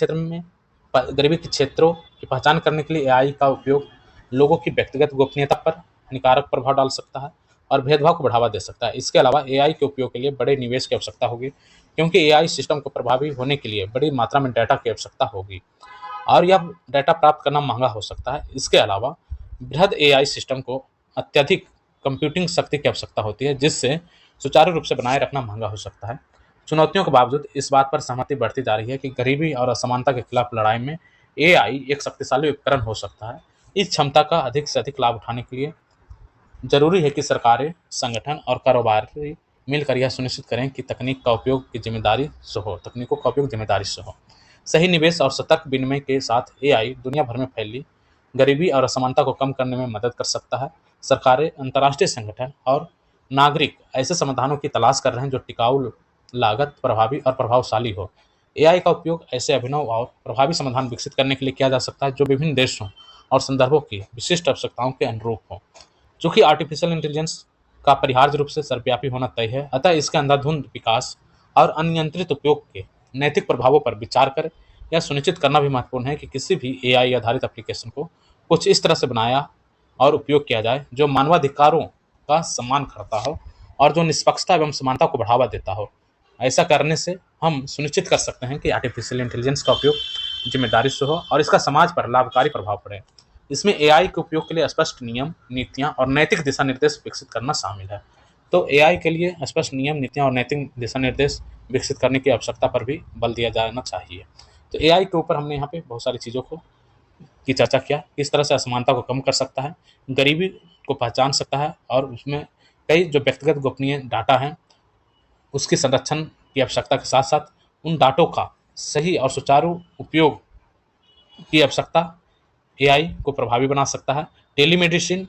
क्षेत्रों की पहचान करने के लिए एआई का उपयोग लोगों की व्यक्तिगत गोपनीयता पर हानिकारक प्रभाव डाल सकता है और भेदभाव को बढ़ावा दे सकता है। इसके अलावा एआई के उपयोग के लिए बड़े निवेश की आवश्यकता होगी, क्योंकि एआई सिस्टम को प्रभावी होने के लिए बड़ी मात्रा में डाटा की आवश्यकता होगी और यह डाटा प्राप्त करना महंगा हो सकता है। इसके अलावा बृहद एआई सिस्टम को अत्यधिक कंप्यूटिंग शक्ति की आवश्यकता होती है, जिससे सुचारू रूप से बनाए रखना महंगा हो सकता है। चुनौतियों के बावजूद इस बात पर सहमति बढ़ती जा रही है कि गरीबी और असमानता के खिलाफ लड़ाई में एआई एक शक्तिशाली उपकरण हो सकता है। इस क्षमता का अधिक से अधिक लाभ उठाने के लिए जरूरी है कि सरकारें, संगठन और कारोबारी मिलकर यह सुनिश्चित करें कि तकनीकों का उपयोग जिम्मेदारी से हो। सही निवेश और सतर्क विनिमय के साथ एआई दुनिया भर में फैली गरीबी और असमानता को कम करने में मदद कर सकता है। सरकारें, अंतर्राष्ट्रीय संगठन और नागरिक ऐसे समाधानों की तलाश कर रहे हैं जो टिकाऊ, लागत प्रभावी और प्रभावशाली हो। एआई का उपयोग ऐसे अभिनव और प्रभावी समाधान विकसित करने के लिए किया जा सकता है जो विभिन्न देशों और संदर्भों की विशिष्ट आवश्यकताओं के अनुरूप हो। चूंकि आर्टिफिशियल इंटेलिजेंस का अपरिहार्य रूप से सर्वव्यापी होना तय है, अतः इसके अंधाधुंध विकास और अनियंत्रित उपयोग के नैतिक प्रभावों पर विचार कर यह सुनिश्चित करना भी महत्वपूर्ण है कि किसी भी एआई आधारित एप्लीकेशन को कुछ इस तरह से बनाया और उपयोग किया जाए जो मानवाधिकारों का सम्मान करता हो और जो निष्पक्षता एवं समानता को बढ़ावा देता हो। ऐसा करने से हम सुनिश्चित कर सकते हैं कि आर्टिफिशियल इंटेलिजेंस का उपयोग जिम्मेदारी से हो और इसका समाज पर लाभकारी प्रभाव पड़े। इसमें एआई के उपयोग के लिए स्पष्ट नियम, नीतियां और नैतिक दिशा निर्देश विकसित करना शामिल है। तो एआई के लिए स्पष्ट नियम, नीतियां और नैतिक दिशा निर्देश विकसित करने की आवश्यकता पर भी बल दिया जाना चाहिए। तो एआई के ऊपर हमने यहाँ पे बहुत सारी चीज़ों को की चर्चा किया, किस तरह से असमानता को कम कर सकता है, गरीबी को पहचान सकता है और उसमें कई जो व्यक्तिगत गोपनीय डाटा हैं उसकी संरक्षण की आवश्यकता के साथ साथ उन डाटों का सही और सुचारू उपयोग की आवश्यकता एआई को प्रभावी बना सकता है। टेलीमेडिसिन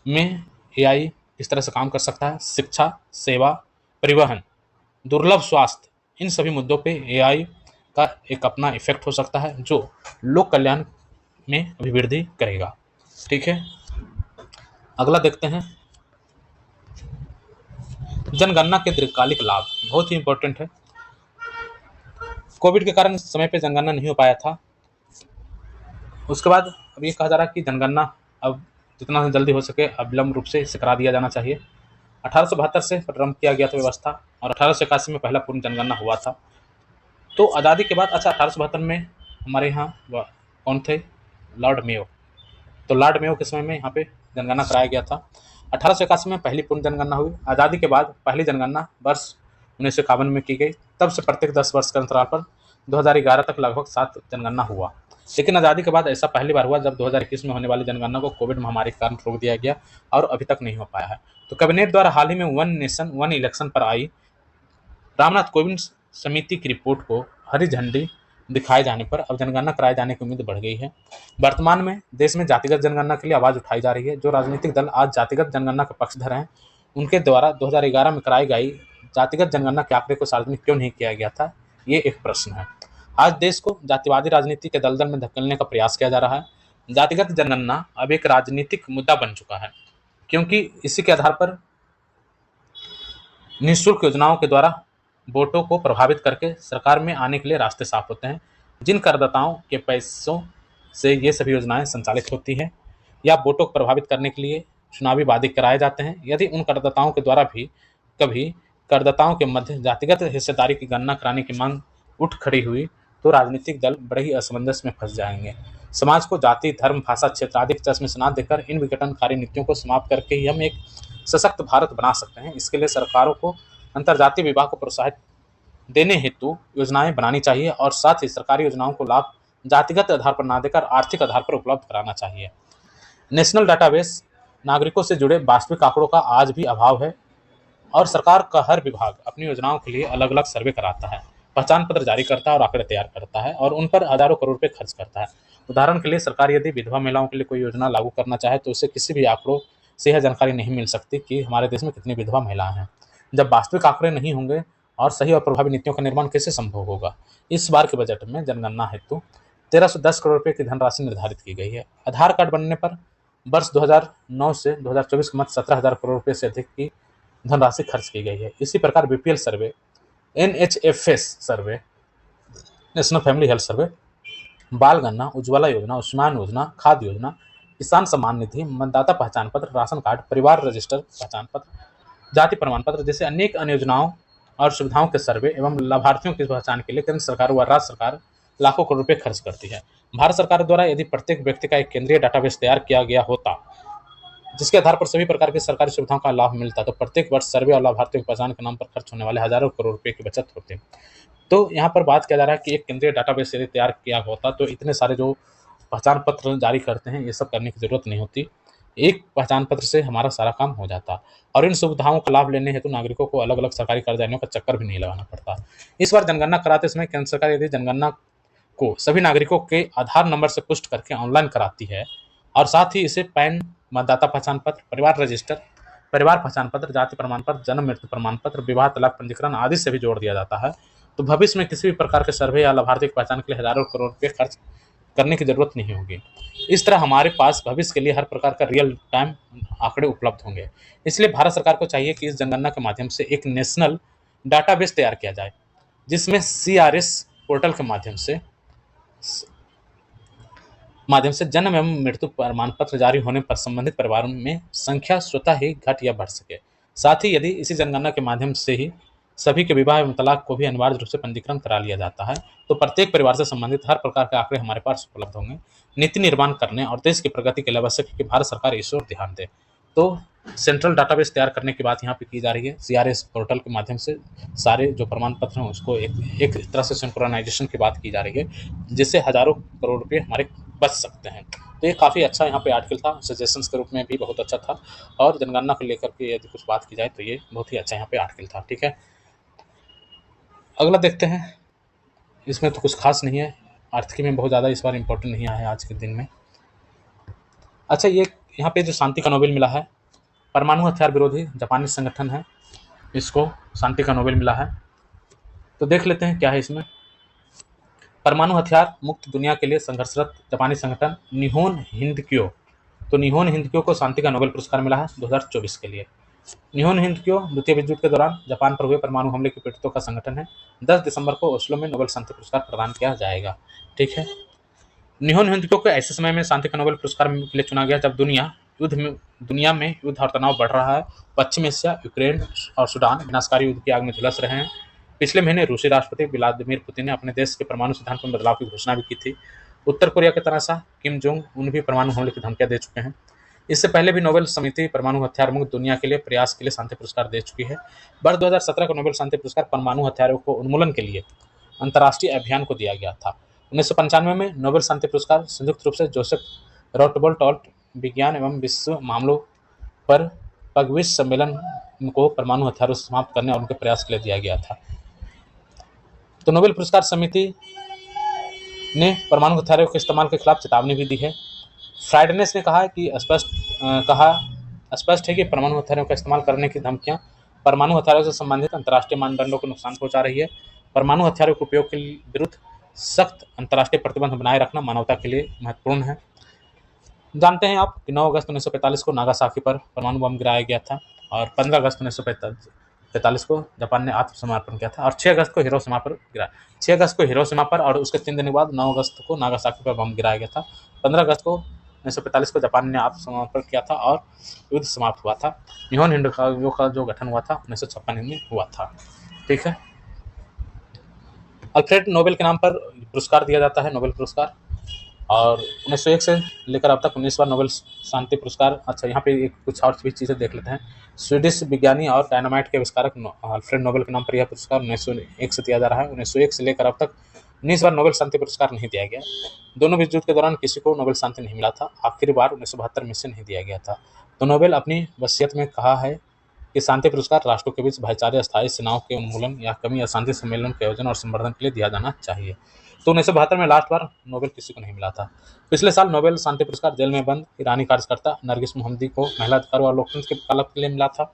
में एआई किस तरह से काम कर सकता है, शिक्षा, सेवा, परिवहन, दुर्लभ स्वास्थ्य, इन सभी मुद्दों पे एआई का एक अपना इफेक्ट हो सकता है जो लोक कल्याण में अभिवृद्धि करेगा। ठीक है, अगला देखते हैं जनगणना के दीर्घकालिक लाभ, बहुत ही इंपॉर्टेंट है। कोविड के कारण समय पे जनगणना नहीं हो पाया था, उसके बाद अब ये कहा जा रहा है कि जनगणना अब जितना जल्दी हो सके अविलंब रूप से इसे करा दिया जाना चाहिए। 1872 से प्रारंभ किया गया था व्यवस्था और 1881 में पहला पूर्ण जनगणना हुआ था। तो आज़ादी के बाद 1872 में हमारे यहाँ कौन थे, लॉर्ड मेयो। तो लॉर्ड मेयो के समय में यहाँ पे जनगणना कराया गया था। 1881 में पहली पूर्ण जनगणना हुई। आज़ादी के बाद पहली जनगणना वर्ष 1951 में की गई। तब से प्रत्येक 10 वर्ष के अंतराल पर 2011 तक लगभग 7 जनगणना हुआ। लेकिन आज़ादी के बाद ऐसा पहली बार हुआ जब 2021 में होने वाली जनगणना को कोविड महामारी के कारण रोक दिया गया और अभी तक नहीं हो पाया है। तो कैबिनेट द्वारा हाल ही में वन नेशन वन इलेक्शन पर आई रामनाथ कोविंद समिति की रिपोर्ट को हरी झंडी दिखाए जाने पर अब जनगणना कराए जाने की उम्मीद बढ़ गई है। वर्तमान में देश में जातिगत जनगणना के लिए आवाज उठाई जा रही है। जो राजनीतिक दल आज जातिगत जनगणना के पक्षधर हैं, उनके द्वारा 2011 में कराई गई जातिगत जनगणना के आंकड़े को सार्वजनिक क्यों नहीं किया गया था, ये एक प्रश्न है। आज देश को जातिवादी राजनीति के दलदल में धकेलने का प्रयास किया जा रहा है। जातिगत जनगणना अब एक राजनीतिक मुद्दा बन चुका है, क्योंकि इसी के आधार पर निःशुल्क योजनाओं के द्वारा वोटों को प्रभावित करके सरकार में आने के लिए रास्ते साफ होते हैं। जिन करदाताओं के पैसों से ये सभी योजनाएं संचालित होती हैं या वोटों को प्रभावित करने के लिए चुनावी वादे कराए जाते हैं, यदि उन करदाताओं के द्वारा भी कभी करदाताओं के मध्य जातिगत हिस्सेदारी की गणना कराने की मांग उठ खड़ी हुई तो राजनीतिक दल बड़े ही असमंजस में फंस जाएंगे। समाज को जाति, धर्म, भाषा, क्षेत्र आदि के चश्मे से न देकर इन विघटनकारी नीतियों को समाप्त करके ही हम एक सशक्त भारत बना सकते हैं। इसके लिए सरकारों को अंतर्जातीय विवाह को प्रोत्साहित देने हेतु योजनाएं बनानी चाहिए और साथ ही सरकारी योजनाओं को लाभ जातिगत आधार पर न देकर आर्थिक आधार पर उपलब्ध कराना चाहिए। नेशनल डाटाबेस नागरिकों से जुड़े वास्तविक आंकड़ों का आज भी अभाव है और सरकार का हर विभाग अपनी योजनाओं के लिए अलग अलग सर्वे कराता है, पहचान पत्र जारी करता है और आंकड़े तैयार करता है और उन पर हजारों करोड़ रुपए खर्च करता है। उदाहरण के लिए सरकार यदि विधवा महिलाओं के लिए कोई योजना लागू करना चाहे तो उसे किसी भी आंकड़ों से यह जानकारी नहीं मिल सकती कि हमारे देश में कितनी विधवा महिलाएं हैं। जब वास्तविक आंकड़े नहीं होंगे और सही और प्रभावी नीतियों का निर्माण कैसे संभव होगा। इस बार के बजट में जनगणना हेतु 1310 करोड़ रुपए की धनराशि निर्धारित की गई है। आधार कार्ड बनने पर वर्ष 2009 से 2024 के मध्य 17,000 करोड़ रुपए से अधिक की धनराशि खर्च की गई है। इसी प्रकार बीपीएल सर्वे, एनएचएफएस सर्वे, नेशनल फैमिली हेल्थ सर्वे, बाल गणना, उज्ज्वला योजना, आयुष्मान योजना, खाद्य योजना, किसान सम्मान निधि, मतदाता पहचान पत्र, राशन कार्ड, परिवार रजिस्टर पहचान पत्र, जाति प्रमाण पत्र जैसे अनेक अन्य योजनाओं और सुविधाओं के सर्वे एवं लाभार्थियों की पहचान के लिए केंद्र सरकार व राज्य सरकार लाखों करोड़ रुपए खर्च करती है। भारत सरकार द्वारा यदि प्रत्येक व्यक्ति का एक केंद्रीय डाटाबेस तैयार किया गया होता जिसके आधार पर सभी प्रकार की सरकारी सुविधाओं का लाभ मिलता तो प्रत्येक वर्ष सर्वे और लाभार्थियों की पहचान के नाम पर खर्च होने वाले हजारों करोड़ रुपए की बचत होती। तो यहाँ पर बात किया जा रहा है कि एक केंद्रीय डाटाबेस यदि तैयार किया होता तो इतने सारे जो पहचान पत्र जारी करते हैं ये सब करने की जरूरत नहीं होती। एक पहचान पत्र से हमारा सारा काम हो जाता और इन सुविधाओं का लाभ लेने हेतु नागरिकों को अलग अलग सरकारी कार्यालयों का चक्कर भी नहीं लगाना पड़ता। इस बार जनगणना कराते समय केंद्र सरकार यदि जनगणना को सभी नागरिकों के आधार नंबर से पुष्ट करके ऑनलाइन कराती है और साथ ही इसे पैन, मतदाता पहचान पत्र, परिवार रजिस्टर, परिवार पहचान पत्र, जाति प्रमाण पत्र, जन्म मृत्यु प्रमाण पत्र, विवाह, तलाक, पंजीकरण आदि से भी जोड़ दिया जाता है तो भविष्य में किसी भी प्रकार के सर्वे या लाभार्थी की पहचान के लिए हजारों करोड़ रुपये खर्च करने की जरूरत नहीं होगी। इस तरह हमारे पास भविष्य के लिए हर प्रकार का रियल टाइम आंकड़े उपलब्ध होंगे। इसलिए भारत सरकार को चाहिए कि इस जनगणना के माध्यम से एक नेशनल डाटाबेस तैयार किया जाए जिसमें सीआरएस पोर्टल के माध्यम से जन्म एवं मृत्यु प्रमाण पत्र जारी होने पर संबंधित परिवारों में संख्या स्वतः ही घट या बढ़ सके। साथ ही यदि इसी जनगणना के माध्यम से ही सभी के विवाह एवं तलाक को भी अनिवार्य रूप से पंजीकरण करा लिया जाता है तो प्रत्येक परिवार से संबंधित हर प्रकार के आंकड़े हमारे पास उपलब्ध होंगे। नीति निर्माण करने और देश की प्रगति के लिए आवश्यक है कि भारत सरकार इस ओर ध्यान दे। तो सेंट्रल डाटाबेस तैयार करने की बात यहाँ पे की जा रही है। CRS पोर्टल के माध्यम से सारे जो प्रमाण पत्र हैं उसको एक तरह से सिंक्रोनाइजेशन की बात की जा रही है, जिससे हजारों करोड़ रुपए हमारे बच सकते हैं। तो ये काफ़ी अच्छा यहाँ पे आर्टिकल था, सजेशंस के रूप में भी बहुत अच्छा था, और जनगणना को लेकर के यदि कुछ बात की जाए तो ये बहुत ही अच्छा यहाँ पे आर्टिकल था। ठीक है, अगला देखते हैं। इसमें तो कुछ खास नहीं है, आर्थिकी में बहुत ज़्यादा इस बार इम्पोर्टेंट नहीं आया है आज के दिन में। अच्छा, ये यहाँ पे जो शांति का नोबेल मिला है, परमाणु हथियार विरोधी जापानी संगठन है, इसको शांति का नोबेल मिला है। तो देख लेते हैं क्या है इसमें। परमाणु हथियार मुक्त दुनिया के लिए संघर्षरत जापानी संगठन निहोन हिंदक्यो, तो निहोन हिंदक्यो को शांति का नोबेल पुरस्कार मिला है 2024 के लिए। निहोन हिंदक्यो द्वितीय विश्व युद्ध के दौरान जापान पर हुए परमाणु हमले के पीड़ितों का संगठन है। 10 दिसंबर को ओस्लो में नोबेल शांति पुरस्कार प्रदान किया जाएगा। ठीक है, निहोन हिंदक्यो को ऐसे समय में शांति का नोबेल पुरस्कार के लिए चुना गया जब दुनिया में युद्ध और तनाव बढ़ रहा है। पश्चिम एशिया, यूक्रेन और सूडान विनाशकारी युद्ध की आग में झुलस रहे हैं। पिछले महीने रूसी राष्ट्रपति व्लादिमीर पुतिन ने अपने देश के परमाणु सिद्धांत में बदलाव की घोषणा भी की थी। उत्तर कोरिया के तनाशा किम जोंग उन भी परमाणु हमले की धमकियां दे चुके हैं। इससे पहले भी नोबेल समिति परमाणु हथियार मुक्त दुनिया के लिए प्रयास के लिए शांति पुरस्कार दे चुकी है। वर्ष 2017 को नोबेल शांति पुरस्कार परमाणु हथियारों को उन्मूलन के लिए अंतर्राष्ट्रीय अभियान को दिया गया था। 1995 में नोबेल शांति पुरस्कार संयुक्त रूप से जोसेफ रोटबोल्ट विज्ञान एवं विश्व मामलों पर पगविश सम्मेलन को परमाणु हथियारों से समाप्त करने और उनके प्रयास के लिए दिया गया था। तो नोबेल पुरस्कार समिति ने परमाणु हथियारों के इस्तेमाल के खिलाफ चेतावनी भी दी है। फ्राइडनेस ने कहा कि स्पष्ट है कि परमाणु हथियारों का इस्तेमाल करने की धमकियां परमाणु हथियारों से संबंधित अंतर्राष्ट्रीय मानदंडों को नुकसान पहुंचा रही है। परमाणु हथियारों के उपयोग के विरुद्ध सख्त अंतर्राष्ट्रीय प्रतिबंध बनाए रखना मानवता के लिए महत्वपूर्ण है। जानते हैं आप कि 9 अगस्त 1945 को नागासाकी पर परमाणु बम गिराया गया था, और 15 अगस्त 1945 को जापान ने आत्मसमर्पण किया था, और 6 अगस्त को हिरोशिमा पर गिरा 6 अगस्त को हिरोशिमा पर, और उसके 3 दिन के बाद 9 अगस्त को नागासाकी पर बम गिराया गया था। 15 अगस्त को 1945 को जापान ने आत्मसमर्पण किया था और युद्ध समाप्त हुआ था। निहोन हिंदक्यो का जो गठन हुआ था 1956 में हुआ था। ठीक है, अल्फ्रेड नोबेल के नाम पर पुरस्कार दिया जाता है, नोबेल पुरस्कार, और 1901 से लेकर अब तक 19 बार नोबेल शांति पुरस्कार। अच्छा, यहाँ पे कुछ और भी चीज़ें देख लेते हैं। स्वीडिश विज्ञानी और डायनामाइट के आविष्कारक अल्फ्रेड नोबेल के नाम पर यह पुरस्कार 1901 से दिया जा रहा है। 1901 से लेकर अब तक 19 बार नोबेल शांति पुरस्कार नहीं दिया गया। दोनों विश्व युद्ध के दौरान किसी को नोबेल शांति नहीं मिला था, आखिरी बार 1972 में से नहीं दिया गया था। तो नोबेल अपनी वसीयत में कहा है कि शांति पुरस्कार राष्ट्रों के बीच भाईचारे, अस्थायी सेनाओं के उन्मूलन या कमी या शांति सम्मेलन के आयोजन और संवर्धन के लिए दिया जाना चाहिए। तो 1972 में लास्ट बार नोबेल किसी को नहीं मिला था। पिछले साल नोबेल शांति पुरस्कार जेल में बंद ईरानी कार्यकर्ता नरगिस मोहम्मदी को महिला अधिकार और लोकतंत्र की वकालत के लिए मिला था।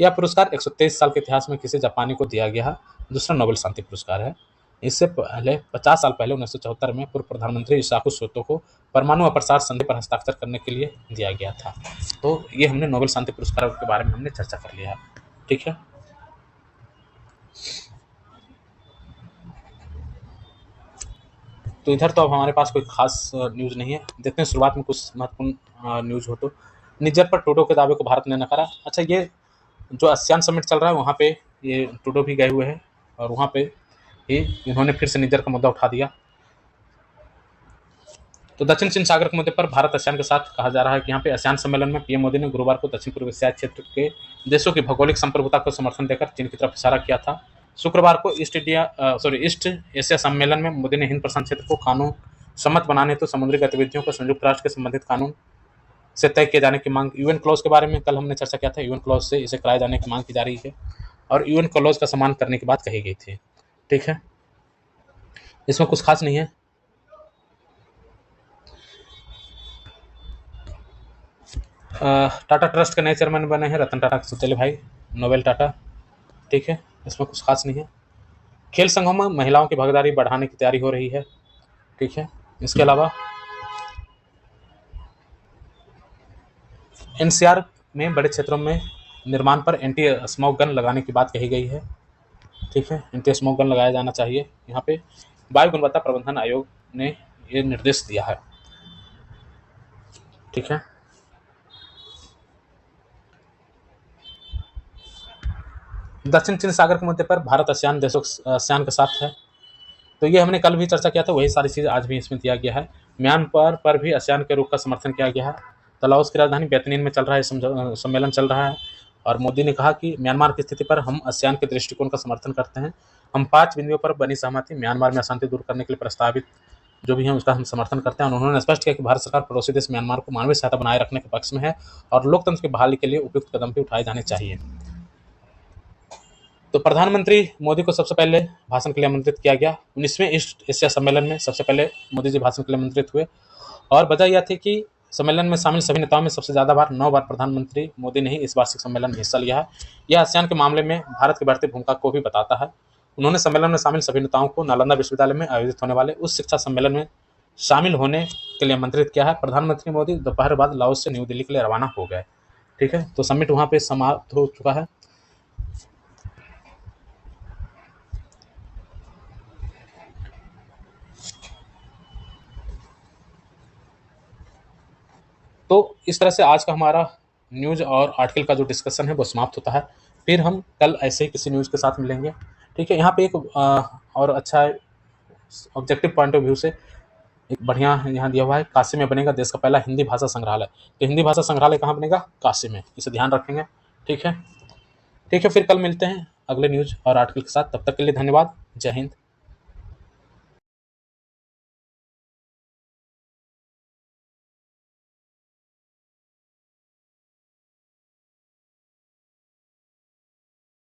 यह पुरस्कार 123 साल के इतिहास में किसी जापानी को दिया गया दूसरा नोबेल शांति पुरस्कार है। इससे पहले 50 साल पहले 1974 में पूर्व प्रधानमंत्री इसाकु सोतो को परमाणु अप्रसार संधि पर हस्ताक्षर करने के लिए दिया गया था। तो ये हमने नोबेल शांति पुरस्कार के बारे में हमने चर्चा कर लिया है। ठीक है, तो इधर तो अब हमारे पास कोई खास न्यूज़ नहीं है। देखते हैं शुरुआत में कुछ महत्वपूर्ण न्यूज़ हो तो। निजर पर ट्रूडो के दावे को भारत ने नकारा। अच्छा, ये जो आसियान समिट चल रहा है वहाँ पे ये ट्रूडो भी गए हुए हैं, और वहाँ पे ही इन्होंने फिर से निजर का मुद्दा उठा दिया। तो दक्षिण चीन सागर के मुद्दे पर भारत आसियान के साथ कहा जा रहा है कि यहाँ पे आसियान सम्मेलन में पीएम मोदी ने गुरुवार को दक्षिण पूर्व एशिया क्षेत्र के देशों की भौगोलिक संप्रभुता को समर्थन देकर चीन की तरफ इशारा किया था। शुक्रवार को ईस्ट एशिया सम्मेलन में मोदी ने हिंद प्रशांत क्षेत्र को कानून सम्मत बनाने तो समुद्री गतिविधियों को संयुक्त राष्ट्र के संबंधित कानून से तय किए जाने की मांग, यूएन क्लॉज के बारे में कल हमने चर्चा किया था। यूएन क्लॉज से इसे कराए जाने की मांग की जा रही है, और यूएन क्लॉज का सम्मान करने की बात कही गई थी। ठीक है, इसमें कुछ खास नहीं है। टाटा ट्रस्ट के नए चेयरमैन बने हैं रतन टाटा के सौतेले भाई नोबेल टाटा। ठीक है, इसमें कुछ खास नहीं है। खेल संघों में महिलाओं की भागीदारी बढ़ाने की तैयारी हो रही है। ठीक है, इसके अलावा एनसीआर में बड़े क्षेत्रों में निर्माण पर एंटी स्मोक गन लगाने की बात कही गई है। ठीक है, एंटी स्मोक गन लगाया जाना चाहिए। यहाँ पे वायु गुणवत्ता प्रबंधन आयोग ने ये निर्देश दिया है। ठीक है, दक्षिण चीन सागर के मुद्दे पर भारत आसियान आसियान के साथ है। तो ये हमने कल भी चर्चा किया था, वही सारी चीज़ आज भी इसमें दिया गया है। म्यांमार पर भी आसियान के रुख का समर्थन किया गया है। तो लाओस की राजधानी वियतनाम में चल रहा है सम्मेलन चल रहा है। और मोदी ने कहा कि म्यांमार की स्थिति पर हम आसियान के दृष्टिकोण का समर्थन करते हैं। हम 5 बिंदुओं पर बनी सहमति म्यांमार में अशांति दूर करने के लिए प्रस्तावित जो भी है उसका हम समर्थन करते हैं। और उन्होंने स्पष्ट किया कि भारत सरकार पड़ोसी देश म्यांमार को मानवीय सहायता बनाए रखने के पक्ष में है और लोकतंत्र की बहाली के लिए उपयुक्त कदम भी उठाए जाने चाहिए। तो प्रधानमंत्री मोदी को सबसे पहले भाषण के लिए आमंत्रित किया गया। 19वें ईस्ट एशिया सम्मेलन में सबसे पहले मोदी जी भाषण के लिए आमंत्रित हुए। और वजह यह थी कि सम्मेलन में शामिल सभी नेताओं में सबसे ज़्यादा बार 9 बार प्रधानमंत्री मोदी ने ही इस वार्षिक सम्मेलन में हिस्सा लिया है। यह आसियान के मामले में भारत की बढ़ती भूमिका को भी बताता है। उन्होंने सम्मेलन में शामिल सभी नेताओं को नालंदा विश्वविद्यालय में आयोजित होने वाले उस शिक्षा सम्मेलन में शामिल होने के लिए आमंत्रित किया है। प्रधानमंत्री मोदी दोपहर बाद लाओस से न्यू दिल्ली के लिए रवाना हो गए। ठीक है, तो समिट वहाँ पे समाप्त हो चुका है। तो इस तरह से आज का हमारा न्यूज़ और आर्टिकल का जो डिस्कशन है वो समाप्त होता है। फिर हम कल ऐसे ही किसी न्यूज़ के साथ मिलेंगे। ठीक है, यहाँ पे एक और अच्छा ऑब्जेक्टिव पॉइंट ऑफ व्यू से एक बढ़िया यहाँ दिया हुआ है, काशी में बनेगा देश का पहला हिंदी भाषा संग्रहालय। तो हिंदी भाषा संग्रहालय कहाँ बनेगा? काशी में। इसे ध्यान रखेंगे। ठीक है, ठीक है, फिर कल मिलते हैं अगले न्यूज़ और आर्टिकल के साथ। तब तक के लिए धन्यवाद। जय हिंद।